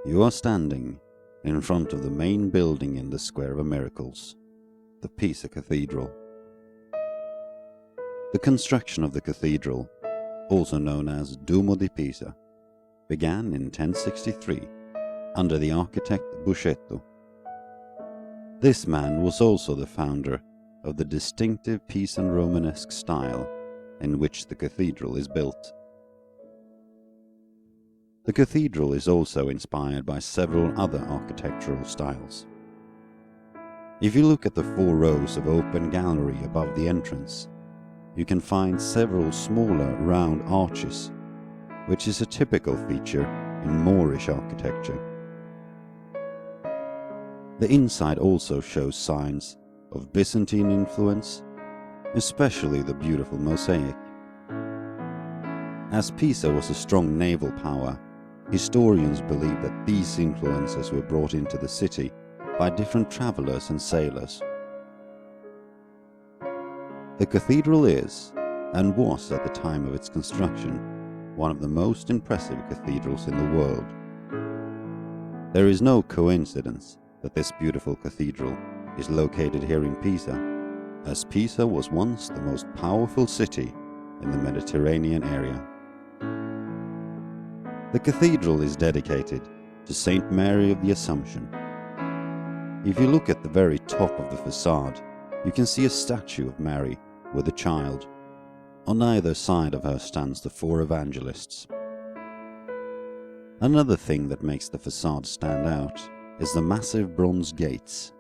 You are standing in front of the main building in the Square of Miracles, the Pisa Cathedral. The construction of the cathedral, also known as Duomo di Pisa, began in 1063 under the architect Buscetto. This man was also the founder of the distinctive Pisan Romanesque style in which the cathedral is built. The cathedral is also inspired by several other architectural styles. If you look at the 4 rows of open gallery above the entrance, you can find several smaller round arches, which is a typical feature in Moorish architecture. The inside also shows signs of Byzantine influence, especially the beautiful mosaic. As Pisa was a strong naval power, historians believe that these influences were brought into the city by different travelers and sailors. The cathedral is, and was at the time of its construction, one of the most impressive cathedrals in the world. There is no coincidence that this beautiful cathedral is located here in Pisa, as Pisa was once the most powerful city in the Mediterranean area. The cathedral is dedicated to Saint Mary of the Assumption. If you look at the very top of the facade, you can see a statue of Mary with a child. On either side of her stands the 4 evangelists. Another thing that makes the facade stand out is the massive bronze gates.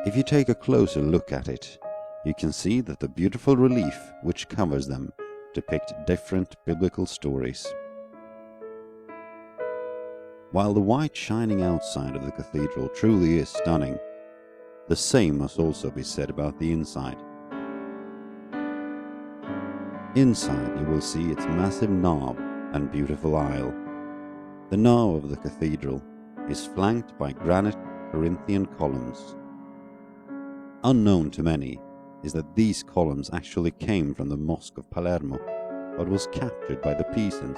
If you take a closer look at it, you can see that the beautiful relief which covers them depict different biblical stories. While the white shining outside of the cathedral truly is stunning, the same must also be said about the inside. Inside you will see its massive nave and beautiful aisle. The nave of the cathedral is flanked by granite Corinthian columns. Unknown to many is that these columns actually came from the Mosque of Palermo, but was captured by the Pisans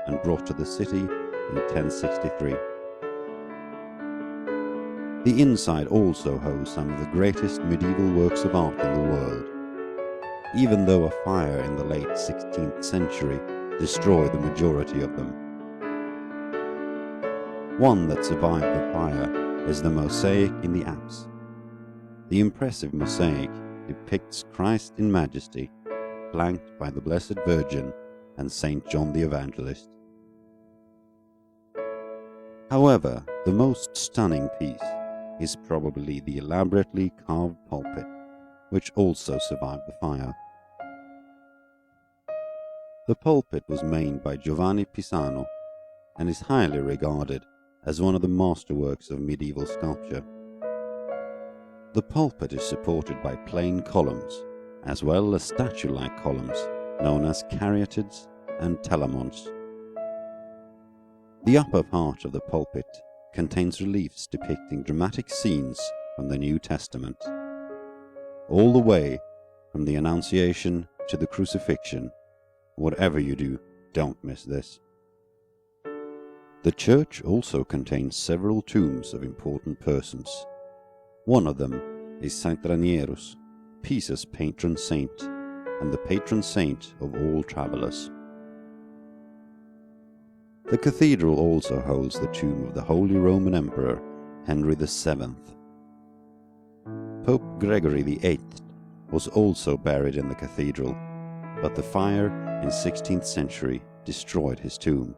and brought to the city in 1063. The inside also hosts some of the greatest medieval works of art in the world, even though a fire in the late 16th century destroyed the majority of them. One that survived the fire is the mosaic in the apse. The impressive mosaic depicts Christ in majesty, flanked by the Blessed Virgin and Saint John the Evangelist. However, the most stunning piece is probably the elaborately carved pulpit, which also survived the fire. The pulpit was made by Giovanni Pisano and is highly regarded as one of the masterworks of medieval sculpture. The pulpit is supported by plain columns, as well as statue-like columns known as caryatids and telamons. The upper part of the pulpit contains reliefs depicting dramatic scenes from the New Testament. All the way from the Annunciation to the Crucifixion. Whatever you do, don't miss this. The church also contains several tombs of important persons. One of them is Saint Ranierus, Pisa's patron saint, and the patron saint of all travelers. The cathedral also holds the tomb of the Holy Roman Emperor Henry VII. Pope Gregory VIII was also buried in the cathedral, but the fire in 16th century destroyed his tomb.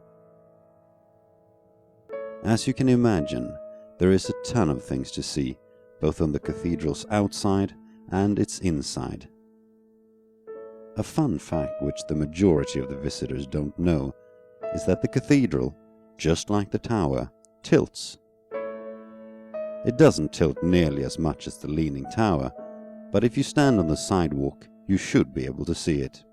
As you can imagine, there is a ton of things to see, both on the cathedral's outside and its inside. A fun fact which the majority of the visitors don't know is that the cathedral, just like the tower, tilts. It doesn't tilt nearly as much as the Leaning Tower, but if you stand on the sidewalk, you should be able to see it.